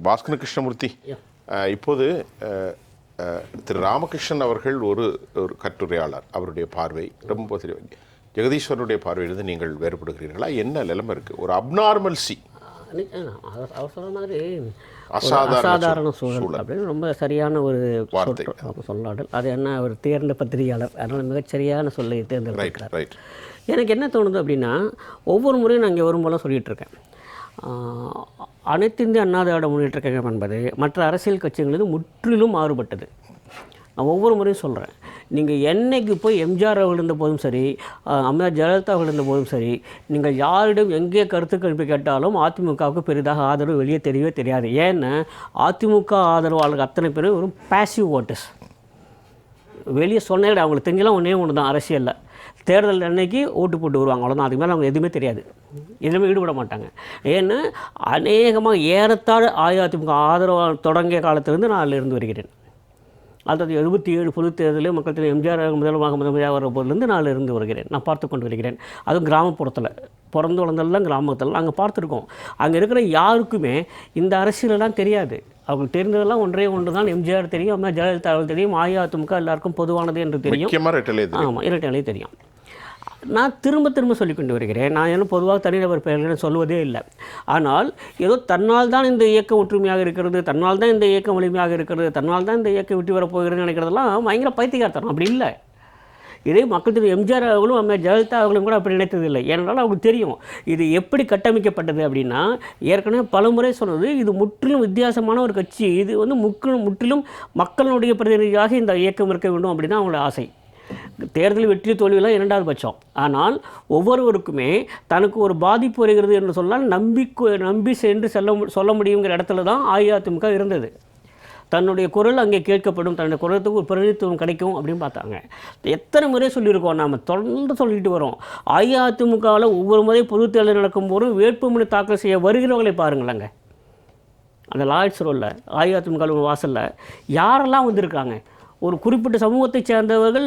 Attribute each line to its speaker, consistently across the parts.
Speaker 1: பாஸ்கர் கிருஷ்ணமூர்த்தி, இப்போது திரு ராமகிருஷ்ணன் அவர்கள் ஒரு கட்டுரையாளர். அவருடைய பார்வை ரொம்ப ஜெகதீஸ்வரனுடைய பார்வையிலிருந்து நீங்கள் வேறுபடுகிறீர்களா? என்ன நிலைமை இருக்குது? ஒரு அப்நார்மல்சி,
Speaker 2: அவர் சொல்கிற மாதிரி அசாதாரண சூழல் அப்படின்னு ரொம்ப சரியான ஒரு சொல்லாடல். அது என்ன, ஒரு தேர்ந்த பத்திரிகையாளர், அதனால் மிகச்சரியான சொல்லை தேர்ந்தெடுக்கிறார். எனக்கு என்ன தோணுது அப்படின்னா, ஒவ்வொரு முறையும் நான் இங்கே வரும்போது சொல்லிகிட்டு இருக்கேன், அனைத்து இந்திய அண்ணா திராவிட முன்னேற்றக் கழகம் என்பது மற்ற அரசியல் கட்சிகளுக்கு முற்றிலும் மாறுபட்டது. நான் ஒவ்வொரு முறையும் சொல்கிறேன், நீங்கள் என்னைக்கு போய் எம்ஜிஆர் அவர்கள் இருந்த போதும் சரி, அம்மையார் ஜெயலலிதா அவர்கள் இருந்த போதும் சரி, நீங்கள் யாரிடம் எங்கே கருத்து கணிப்பு கேட்டாலும் அதிமுகவுக்கு பெரிதாக ஆதரவு வெளியே தெரியவே தெரியாது. ஏன்னா அதிமுக ஆதரவாளர்கள் அத்தனை பேரும் ஒரு பேசிவ் ஓட்டர்ஸ். வெளியே சொன்னேன், அவங்களுக்கு தெரிஞ்சலாம் ஒன்று தான், அரசியலில் தேர்தல் அன்னைக்கு ஓட்டு போட்டு வருவாங்க, அவ்வளோதான். அதுக்கு மேலே அவங்க எதுவுமே தெரியாது, எதுவுமே ஈடுபட மாட்டாங்க. ஏன்னா அநேகமாக ஏறத்தாழ அஇஅதிமுக ஆதரவு தொடங்கிய காலத்திலிருந்து நான் அதில் இருந்து வருகிறேன். 1977 பொதுத் தேர்தலில் மக்கள் எம்ஜிஆர் முதலமைச்சராக வர போதிலிருந்து நான் இருந்து வருகிறேன், நான் பார்த்து கொண்டு வருகிறேன். அதுவும் கிராமப்புறத்தில் பிறந்து வளர்ந்தெல்லாம் கிராமத்தில் அங்கே பார்த்துருக்கோம். அங்கே இருக்கிற யாருக்குமே இந்த அரசியலெல்லாம் தெரியாது. அவங்களுக்கு தெரிந்ததெல்லாம் ஒன்று தான், எம்ஜிஆர் தெரியும், அம்மா ஜெயலலிதா தெரியும், அஇஅதிமுக எல்லாருக்கும் பொதுவானது என்று தெரியும். ஆமாம், இரட்டை தெரியும். நான் திரும்ப சொல்லி கொண்டு வருகிறேன், நான் என்ன பொதுவாக தனிநபர் பெயர்களை சொல்வதே இல்லை. ஆனால் ஏதோ தன்னால் தான் இந்த இயக்கம் ஒற்றுமையாக இருக்கிறது, தன்னால் தான் இந்த இயக்கம் வலிமையாக இருக்கிறது, தன்னால் தான் இந்த இயக்கம் விட்டு வரப்போகிறதுன்னு நினைக்கிறதெல்லாம் பயங்கர பைத்தியக்காரத்தனம். அப்படி இல்லை. இதே மக்கள் திரு எம்ஜிஆர் அவர்களும் அம்மா ஜெயலலிதா அவர்களும் கூட அப்படி நினைத்ததில்லை. ஏனென்றால் அவங்களுக்கு தெரியும் இது எப்படி கட்டமைக்கப்பட்டது அப்படின்னா, ஏற்கனவே பல முறை சொன்னது, இது முற்றிலும் வித்தியாசமான ஒரு கட்சி, இது வந்து முற்றிலும் மக்களுடைய பிரதிநிதியாக இந்த இயக்கம் இருக்க வேண்டும் அப்படின்னு அவங்களோட ஆசை. தேர்தல் வெற்றி தோல்வியெல்லாம் இரண்டாவது பட்சம். ஆனால் ஒவ்வொருவருக்குமே தனக்கு ஒரு பாதிப்பு வருகிறது என்று சொன்னால் நம்பி சென்று சொல்ல முடியுங்கிற இடத்துல தான் அஇஅதிமுக இருந்தது. தன்னுடைய குரல் அங்கே கேட்கப்படும், தன்னுடைய குரலுக்கு ஒரு பிரதிநிதித்துவம் கிடைக்கும் அப்படின்னு பார்த்தாங்க. எத்தனை முறை சொல்லியிருக்கோம், நாம் தொடர்ந்து சொல்லிட்டு வரோம். அஇஅதிமுகவில் ஒவ்வொரு முறை பொதுத் தேர்தல் நடக்கும்போதும் வேட்புமனு தாக்கல் செய்ய வருகிறவர்களை பாருங்களேங்க. அந்த லாய்ட்ஸ் ரோலில் அஇஅதிமுக வாசலில் யாரெல்லாம் வந்திருக்காங்க. ஒரு குறிப்பிட்ட சமூகத்தைச் சேர்ந்தவர்கள்,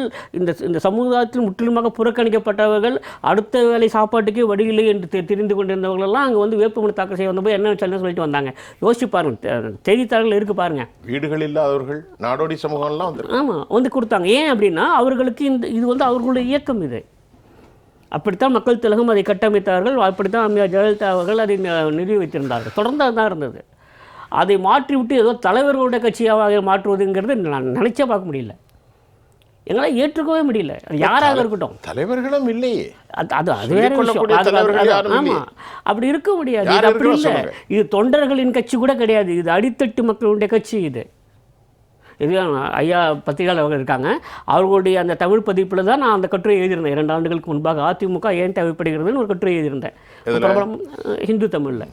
Speaker 2: இந்த சமூகத்தில் முற்றிலுமாக புறக்கணிக்கப்பட்டவர்கள், அடுத்த வேலை சாப்பாட்டுக்கே வழியில்லை என்று தெரிந்து கொண்டிருந்தவர்களெல்லாம் அங்கே வந்து வேட்புமனு தாக்கல் செய்ய வந்தபோது என்ன சொல்லிட்டு வந்தாங்க. யோசிச்சு பாருங்கள், செய்தித்தாள்கள் இருக்குது பாருங்கள்.
Speaker 1: வீடுகள் இல்லாதவர்கள், நாடோடி சமூகம்லாம் வந்து
Speaker 2: ஆமாம் வந்து கொடுத்தாங்க. ஏன் அப்படின்னா அவர்களுக்கு இது வந்து அவர்களுடைய இயக்கம். இது அப்படித்தான் மக்கள் திலகம் அதை கட்டமைத்தார்கள், அப்படித்தான் அம்மையார் ஜெயலலிதா அவர்கள் அதை நிறுவி வைத்திருந்தார்கள். தொடர்ந்து அதுதான் இருந்தது. அதை மாற்றிவிட்டு ஏதோ தலைவர்களுடைய கட்சியாக மாற்றுவதுங்கிறது நான் நினைச்சே பார்க்க முடியல, எங்களால் ஏற்றுக்கவே முடியல. யாராக இருக்கட்டும்,
Speaker 1: தலைவர்களும் இல்லையே,
Speaker 2: அது வேற விஷயம். ஆமாம், அப்படி இருக்க முடியாது. இது அப்படி இல்லை, இது தொண்டர்களின் கட்சி கூட கிடையாது, இது அடித்தட்டு மக்களுடைய கட்சி. இது ஐயா பத்திரிகையாளர் அவர்கள் இருக்காங்க, அவர்களுடைய அந்த தமிழ் பதிப்பில் தான் நான் அந்த கட்டுரை எழுதியிருந்தேன். 2 ஆண்டுகளுக்கு முன்பாக அதிமுக ஏன் தேவைப்படுகிறதுன்னு ஒரு கட்டுரை எழுதியிருந்தேன், ஹிந்து தமிழில்.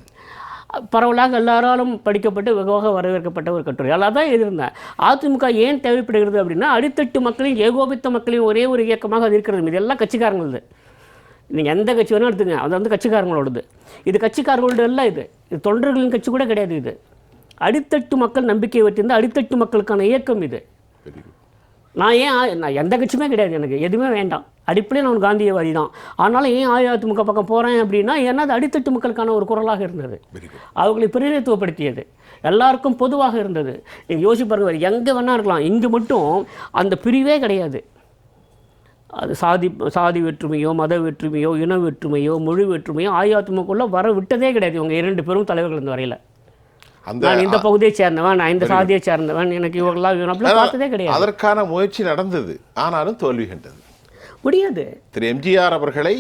Speaker 2: பரவலாக எல்லாராலும் படிக்கப்பட்டு வெகுவாக வரவேற்கப்பட்ட ஒரு கட்டுரை. அதெல்லாம் தான் எழுதியிருந்தேன். அதிமுக ஏன் தேவைப்படுகிறது அப்படின்னா, அடித்தட்டு மக்களின் ஏகோபித்த மக்களின் ஒரே ஒரு இயக்கமாக அது இருக்கிறது. இதெல்லாம் கட்சிக்காரங்களது. நீங்கள் எந்த கட்சி வேணால் எடுத்துங்க, அது வந்து கட்சிக்காரங்களோடது. இது கட்சிக்காரங்களோட எல்லாம், இது தொண்டர்களின் கட்சி கூட கிடையாது. இது அடித்தட்டு மக்கள் நம்பிக்கை வைத்திருந்த அடித்தட்டு மக்களுக்கான இயக்கம் இது. நான் எந்த கட்சியுமே கிடையாது, எனக்கு எதுவுமே வேண்டாம், அடிப்படையில் நான் காந்தியவாதி தான். ஆனாலும் ஏன் அஇஅதிமுக பக்கம் போகிறேன் அப்படின்னா, ஏன்னா அது அடித்தட்டு மக்களுக்கான ஒரு குரலாக இருந்தது, அவர்களை பிரதிநிதித்துவப்படுத்தியது, எல்லாருக்கும் பொதுவாக இருந்தது. நீங்கள் யோசிச்சு பாருங்கள், எங்கே வேணா இருக்கலாம், இங்கே மட்டும் அந்த பிரிவே கிடையாது. அது சாதி வேற்றுமையோ, மத வேற்றுமையோ, இன வேற்றுமையோ, மொழி வேற்றுமையோ அஇஅதிமுகக்குள்ளே வர விட்டதே கிடையாது. இவங்க 2 பேரும் தலைவர்கள் இந்த வரையில். நான் இந்த பகுதியை சேர்ந்தவன், நான் இந்த சாதியை சேர்ந்தவன், எனக்கு இவர்களாம் பார்த்ததே கிடையாது.
Speaker 1: அதற்கான முயற்சி நடந்தது, ஆனாலும் தோல்வி கண்டது.
Speaker 2: முடியாது.
Speaker 1: திரு எம்ஜிஆர் அவர்களை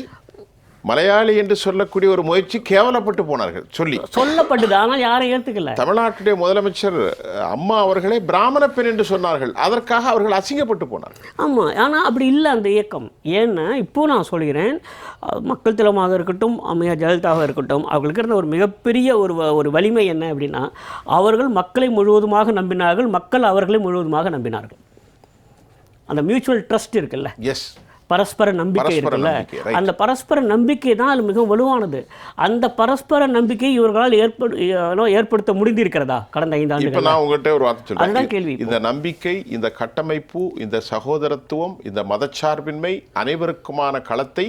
Speaker 1: மலையாளி என்று சொல்லக்கூடிய ஒரு முயற்சி கேவலப்பட்டு போனார்கள், சொல்லப்பட்டது, ஆனால் யாரும் ஏற்றுக்கல. தமிழ்நாட்டுடைய முதலமைச்சர் அம்மா அவர்களை பிராமண பெண் என்று சொன்னார்கள், அதற்காக அவர்கள் அசிங்கப்பட்டு போனார்கள்.
Speaker 2: ஆமாம், ஆனால் அப்படி இல்லை அந்த இயக்கம். ஏன்னா இப்போ நான் சொல்கிறேன், மக்கள் திலமாக இருக்கட்டும், அம்மையார் ஜெயலலிதாவாக இருக்கட்டும், அவர்களுக்கு இருந்த ஒரு மிகப்பெரிய ஒரு வலிமை என்ன அப்படின்னா, அவர்கள் மக்களை முழுவதுமாக நம்பினார்கள், மக்கள் அவர்களை முழுவதுமாக நம்பினார்கள். அந்த மியூச்சுவல் ட்ரஸ்ட் இருக்குல்ல,
Speaker 1: எஸ்,
Speaker 2: பரஸ்பர நம்பிக்கை இருக்குல்ல, அந்த பரஸ்பர நம்பிக்கை தான் அது மிகவும் வலுவானது. அந்த பரஸ்பர நம்பிக்கை இவர்களால் ஏற்படுத்த முடிந்திருக்கிறதா கடந்த 5 ஆண்டுகள்?
Speaker 1: நான் உங்கள்கிட்ட ஒரு வார்த்தை சொல்றேன்,
Speaker 2: அதுதான் கேள்வி.
Speaker 1: இந்த நம்பிக்கை, இந்த கட்டமைப்பு, இந்த சகோதரத்துவம், இந்த மதச்சார்பின்மை, அனைவருக்குமான களத்தை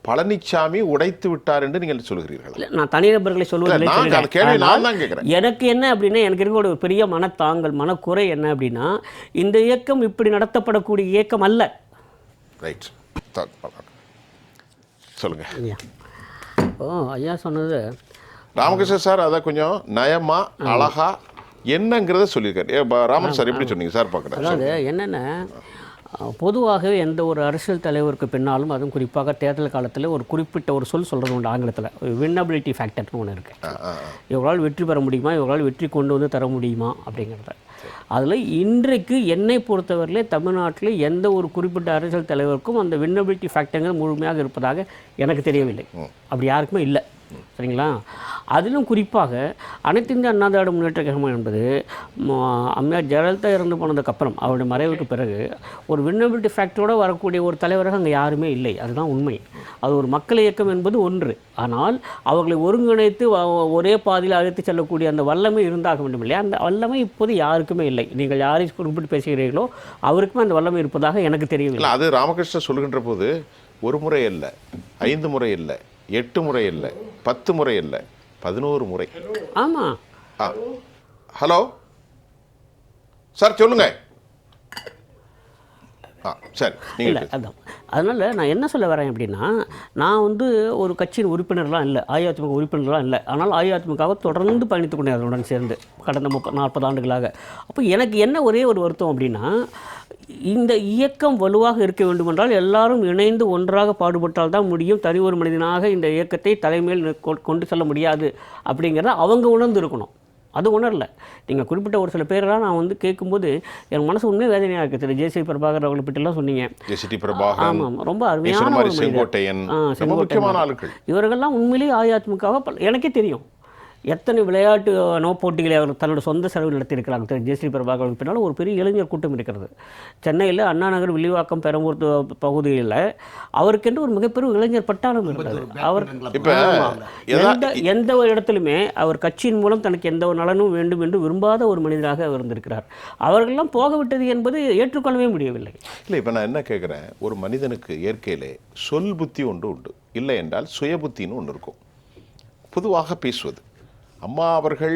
Speaker 1: பழனிசாமி உடைத்து விட்டார் என்று நீங்கள் சொல்கிறீர்கள்?
Speaker 2: இல்லை, நான் தனிநபர்களை சொல்வதில்லை. எனக்கு என்ன அப்படின்னா, எனக்கு இருக்க ஒரு பெரிய மனத்தாங்கல், மனக்குறை என்ன அப்படின்னா, இந்த இயக்கம் இப்படி நடத்தப்படக்கூடிய இயக்கம் அல்ல.
Speaker 1: ரைட், சொல்லுங்க.
Speaker 2: ஐயா சொன்னது
Speaker 1: ராமகிருஷ்ணன் சார் அதை கொஞ்சம் நயமா அழகா என்னங்கிறத சொல்லியிருக்காரு. ராமன் சார் எப்படி சொன்னீங்க சார்? பார்க்குறேன்.
Speaker 2: அதாவது என்னென்ன, பொதுவாகவே எந்த ஒரு அரசியல் தலைவருக்கு பின்னாலும், அதுவும் குறிப்பாக தேர்தல் காலத்தில் ஒரு குறிப்பிட்ட ஒரு சொல்கிறது உண்டு ஆங்கிலத்தில், வின்னபிலிட்டி ஃபேக்டர்னு ஒன்று இருக்குது. இவங்களால் வெற்றி பெற முடியுமா, இவங்களால் வெற்றி கொண்டு வந்து தர முடியுமா அப்படிங்கிறத. அதில் இன்றைக்கு என்னை பொறுத்தவரையிலே தமிழ்நாட்டில் எந்த ஒரு குறிப்பிட்ட அரசியல் தலைவருக்கும் அந்த வின்னபிலிட்டி ஃபேக்டருங்கிறது முழுமையாக இருப்பதாக எனக்கு தெரியவில்லை. அப்படி யாருக்குமே இல்லை. சரிங்களா? அதிலும் குறிப்பாக அனைத்து இந்திய அண்ணா திராவிட முன்னேற்ற கழகம் என்பது அம்மையார் ஜெயலலிதா இறந்து போனதுக்கப்புறம், அவருடைய மறைவுக்கு பிறகு ஒரு வின்னபிலிட்டி ஃபேக்டரோடு வரக்கூடிய ஒரு தலைவராக அங்கே யாருமே இல்லை. அதுதான் உண்மை. அது ஒரு மக்கள் இயக்கம் என்பது ஒன்று. ஆனால் அவர்களை ஒருங்கிணைத்து ஒரே பாதையில் அழைத்து செல்லக்கூடிய அந்த வல்லமை இருந்தாக வேண்டும் இல்லையா? அந்த வல்லமை இப்போது யாருக்குமே இல்லை. நீங்கள் யாரை குறிப்பிட்டு பேசுகிறீர்களோ அவருக்குமே அந்த வல்லமை இருப்பதாக எனக்கு தெரியவில்லை.
Speaker 1: அது ராமகிருஷ்ணன் சொல்கின்ற போது ஒரு முறை இல்லை, 5 முறை இல்லை, 8 முறை இல்லை, 10 முறை இல்லை, 11 முறை.
Speaker 2: ஆமாம்.
Speaker 1: ஹலோ சார், சொல்லுங்க. சரி,
Speaker 2: இல்லை, அதான். அதனால் நான் என்ன சொல்ல வரேன் அப்படின்னா, நான் ஒரு கட்சியின் உறுப்பினர்லாம் இல்லை, அஇஅதிமுக உறுப்பினர்லாம் இல்லை. ஆனால் அஇஅதிமுகவை தொடர்ந்து பயணித்து கொண்டேன் அதனுடன் சேர்ந்து கடந்த 40 ஆண்டுகளாக. அப்போ எனக்கு என்ன ஒரே ஒரு வருத்தம் அப்படின்னா, இந்த இயக்கம் வலுவாக இருக்க வேண்டுமென்றால் எல்லாரும் இணைந்து ஒன்றாக பாடுபட்டால் தான் முடியும். தனி ஒரு மனிதனாக இந்த இயக்கத்தை தலைமையில் கொண்டு செல்ல முடியாது அப்படிங்கிறத அவங்க உணர்ந்து இருக்கணும். அது உணரல. நீங்கள் குறிப்பிட்ட ஒரு சில பேரெல்லாம் நான் கேட்கும்போது என் மனசு உண்மையாக வேதனையாக இருக்குது. திரு ஜே.சி. பிரபாகர் அவர்களை பற்றிலாம் சொன்னீங்க. ஆமாம், ரொம்ப அருமையான ஒரு
Speaker 1: முக்கியமான ஆட்கள்.
Speaker 2: இவர்கள்லாம் உண்மையிலேயே அஇஅதிமுகவை எனக்கே தெரியும் எத்தனை விளையாட்டு போட்டிகளை அவர் தன்னோட சொந்த செலவில் நடத்தியிருக்கிறாங்க. திரு ஜே.சி. பிரபாகருக்கு பின்னால் ஒரு பெரிய இளைஞர் கூட்டம் இருக்கிறது. சென்னையில் அண்ணா நகர், வில்லிவாக்கம், பெரம்பூர் பகுதியில் அவருக்கென்று ஒரு மிகப்பெரிய இளைஞர் பட்டாளம் இருந்தது. அவர் எந்த ஒரு இடத்துலையுமே அவர் கட்சியின் மூலம் தனக்கு எந்த ஒரு நலனும் வேண்டும் என்று விரும்பாத ஒரு மனிதராக அவர் இருந்திருக்கிறார். அவர்களெல்லாம் போக விட்டது என்பது ஏற்றுக்கொள்ளவே முடியவில்லை.
Speaker 1: இல்லை, இப்போ நான் என்ன கேட்குறேன், ஒரு மனிதனுக்கு இயற்கையிலே சொல் புத்தி ஒன்று உண்டு, இல்லை என்றால் சுய புத்தின்னு ஒன்று இருக்கும். பொதுவாக பேசுவது. அம்மா அவர்கள்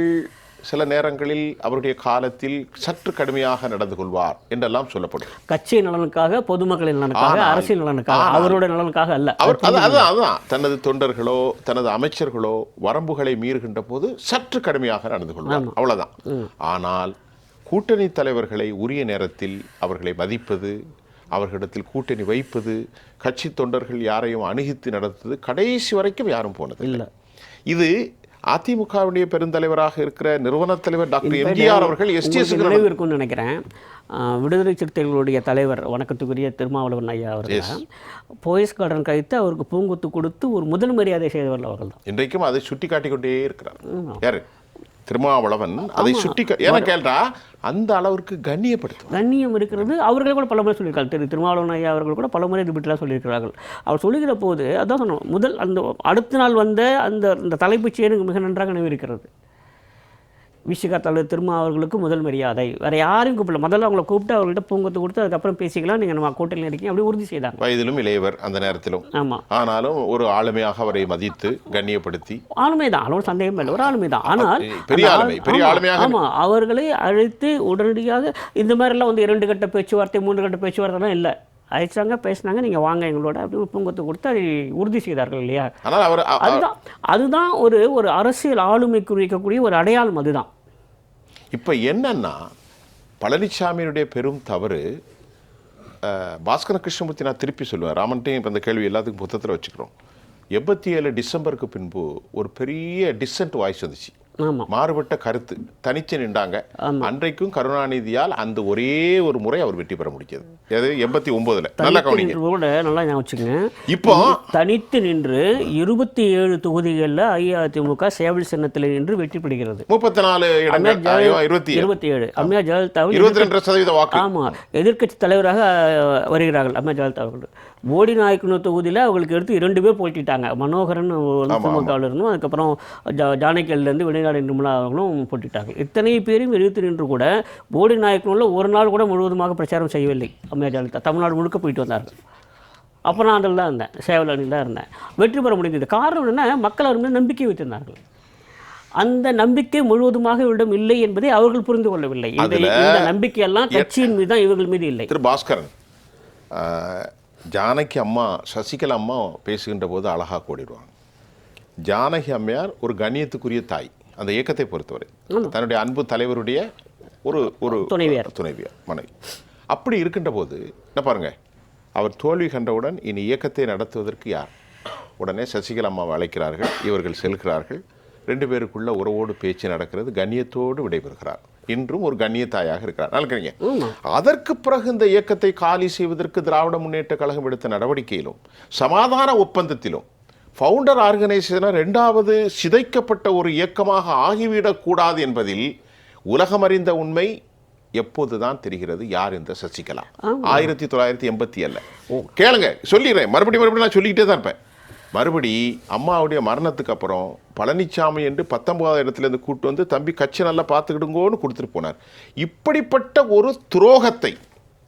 Speaker 1: சில நேரங்களில் அவருடைய காலத்தில் சற்று கடுமையாக நடந்து கொள்வார் என்றெல்லாம் சொல்லப்படும்.
Speaker 2: கட்சி நலனுக்காக, பொதுமக்களின் நலனுக்காக, அரசியல் நலனுக்காக, அவரோட நலனுக்காக அல்ல.
Speaker 1: அதுதான் தனது தொண்டர்களோ தனது அமைச்சர்களோ வரம்புகளை மீறுகின்ற போது சற்று கடுமையாக நடந்து கொள்வார், அவ்வளவுதான். ஆனால் கூட்டணி தலைவர்களை உரிய நேரத்தில் அவர்களை மதிப்பது, அவர்களிடத்தில் கூட்டணி வைப்பது, கட்சி தொண்டர்கள் யாரையும் அணுகித்து நடத்துவது கடைசி வரைக்கும் யாரும் போனது இல்லை. இது அதிமுகவுடைய பெருந்தலைவராக இருக்கிற நிறுவன தலைவர் டாக்டர் எம்ஜிஆர் அவர்கள்
Speaker 2: நினைவு இருக்கும்னு நினைக்கிறேன். விடுதலை சிறுத்தைகளுடைய தலைவர் வணக்கத்துக்குரிய திருமாவளவன் ஐயா அவர்கள் போயஸ் கார்டன் கழித்து அவருக்கு பூங்கொத்து கொடுத்து ஒரு முதல் மரியாதை செய்தவர்கள் அவர்கள் தான்.
Speaker 1: இன்றைக்கும் அதை சுட்டி காட்டிக்கொண்டே இருக்கிறார். யாரு? திருமாவளவன். அதை சுட்டி ஏன்னா கேட்டா அந்த அளவிற்கு கண்ணியம் இருக்கிறது. அவர்கள் கூட பல முறை சொல்லியிருக்காங்க. திருமாவளவன் ஐயா அவர்கள் கூட பல முறை இது பற்றிலாம் சொல்லியிருக்கிறார்கள். அவர் சொல்லுகிற போது அதான் சொன்னோம், முதல் அந்த அடுத்த நாள் வந்த அந்த தலைப்புச் எனக்கு மிக நன்றாக நினைவிருக்கிறது. விசிகா தலைவர் திருமா அவர்களுக்கு முதல் மரியாதை, வேறு யாரையும் கூப்பிடல. முதல்ல அவங்களை கூப்பிட்டு அவர்கள்ட்ட பூங்கொத்து கொடுத்து அதுக்கப்புறம் பேசிக்கலாம், நீங்கள் நம்ம கூட்டணியில் இருக்கீங்க அப்படி உறுதி செய்தாங்க. வயதிலும் இளையவர் அந்த நேரத்திலும்.
Speaker 2: ஆமாம்.
Speaker 1: ஆனாலும் ஒரு ஆளுமையாக அவரை மதித்து கண்ணியப்படுத்தி,
Speaker 2: ஆளுமை தான், அளவு சந்தேகம் இல்லை, ஒரு ஆளுமை தான். ஆனால்
Speaker 1: பெரிய ஆளுமையாக
Speaker 2: ஆமாம், அவர்களை அழைத்து உடனடியாக இந்த மாதிரிலாம் 2 கட்ட பேச்சுவார்த்தை 3 கட்ட பேச்சுவார்த்தைலாம் இல்லை. அழைச்சாங்க, பேசினாங்க, நீங்கள் வாங்க எங்களோட அப்படி பூங்கொத்து கொடுத்து அதை உறுதி செய்தார்கள் இல்லையா? அதுதான் ஒரு அரசியல் ஆளுமைக்கு குறிக்கக்கூடிய ஒரு அடையாளம். அதுதான்
Speaker 1: இப்போ என்னன்னா, பழனிசாமியினுடைய பெரும் தவறு, பாஸ்கர கிருஷ்ணமூர்த்தி நான் திருப்பி சொல்லுவேன், ராமன்ட்டையும் இப்போ இந்த கேள்வி எல்லாத்துக்கும் புத்தகத்தில் வச்சுக்கிறோம். 87 டிசம்பருக்கு பின்பு ஒரு பெரிய டிசன்ட் வாய்ஸ் வந்துச்சு. மாறுபட்ட கருத்து, தனிச்சு நின்றாங்க. அன்றைக்கும் கருணாநிதியால் அந்த ஒரே ஒரு முறை அவர் வெற்றி பெற முடியாது. 89 நல்லா கவனிங்க,
Speaker 2: நல்லா ஞாபகம். இப்போ தனித்து நின்று 27 தொகுதிகளில் அஇஅதிமுக சேவல் சின்னத்தில் நின்று வெற்றி பெறுகிறது.
Speaker 1: 34
Speaker 2: 27 அம்மையார் ஜெயலலிதா
Speaker 1: 22% வாக்கு.
Speaker 2: ஆமா, எதிர்க்கட்சி தலைவராக வருகிறார்கள் அம்மையார் ஜெயலலிதா அவர்கள். போடி நாயக்கனூர் தொகுதியில் அவங்களுக்கு எடுத்து 2 பேர் போட்டிட்டாங்க. மனோகரன் திமுகவில் இருந்தும், அதுக்கப்புறம் ஜானகியிலேருந்து வெளிநாடு நிர்மலா அவர்களும் போட்டிட்டாங்க. இத்தனை பேரும் எதிர்த்து நின்று கூட போடி நாயக்கனூரில் ஒரு நாள் கூட முழுவதுமாக பிரச்சாரம் செய்யவில்லை அம்மையார் ஜெயலலிதா. தமிழ்நாடு முழுக்க போயிட்டு வந்தார்கள். அப்போ நான் அதில் தான் இருந்தேன், சேவல் அணியில் தான் இருந்தேன். வெற்றி பெற முடிந்தது. காரணம் என்னென்னா, மக்கள் அவர் மீது நம்பிக்கை வைத்திருந்தார்கள். அந்த நம்பிக்கை முழுவதுமாக இவரிடம் இல்லை என்பதை அவர்கள் புரிந்து கொள்ளவில்லை. இந்த நம்பிக்கையெல்லாம் கட்சியின் மீது தான், இவர்கள் மீது இல்லை.
Speaker 1: திரு பாஸ்கரன், ஜானகி அம்மா, சசிகலா அம்மா பேசுகின்ற போது அழகாக கூடிடுவாங்க. ஜானகி அம்மையார் ஒரு கண்ணியத்துக்குரிய தாய், அந்த இயக்கத்தை பொறுத்தவரை தன்னுடைய அன்பு தலைவருடைய ஒரு துணைவியார் மனைவி. அப்படி இருக்கின்ற போது என்ன பாருங்க, அவர் தோல்வி கண்டவுடன் இனி இயக்கத்தை நடத்துவதற்கு யார்? உடனே சசிகலா அம்மாவை அழைக்கிறார்கள், இவர்கள் செல்கிறார்கள், 2 பேருக்குள்ள உறவோடு பேச்சு நடக்கிறது, கண்ணியத்தோடு விடைபெறுகிறார். இன்றும் ஒரு கண்ணிய தாயாக இருக்கிறார். நினைக்கிறீங்க. அதற்கு பிறகு இந்த இயக்கத்தை காலி செய்வதற்கு திராவிட முன்னேற்ற கழகம் எடுத்த நடவடிக்கையிலும் சமாதான ஒப்பந்தத்திலும் ஃபவுண்டர் ஆர்கனைசேஷன் 2வது சிதைக்கப்பட்ட ஒரு இயக்கமாக ஆகிவிடக்கூடாது என்பதில் உலகமறிந்த உண்மை எப்போதுதான் தெரிகிறது. யார் இந்த சசிகலா? 1987. கேளுங்க, சொல்லிடுறேன், மறுபடியும் நான் சொல்லிக்கிட்டே தான் இருப்பேன். மறுபடி அம்மாவுடைய மரணத்துக்கு அப்புறம் பழனிசாமி என்று 19வது இடத்துலேருந்து கூட்டு வந்து தம்பி கட்சி நல்லா பார்த்துக்கிடுங்கோன்னு கொடுத்துட்டு போனார். இப்படிப்பட்ட ஒரு துரோகத்தை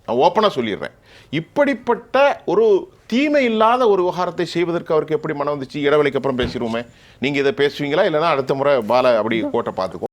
Speaker 1: நான் ஓப்பனாக சொல்லிடுறேன். இப்படிப்பட்ட ஒரு தீமை இல்லாத ஒரு விவகாரத்தை செய்வதற்கு அவருக்கு எப்படி மனம் வந்துச்சு? இடைவெளிக்கு அப்புறம் பேசிடுவோமே. நீங்கள் இதை பேசுவீங்களா, இல்லைனா அடுத்த முறை பால அப்படி கோட்டை பார்த்துக்கோ.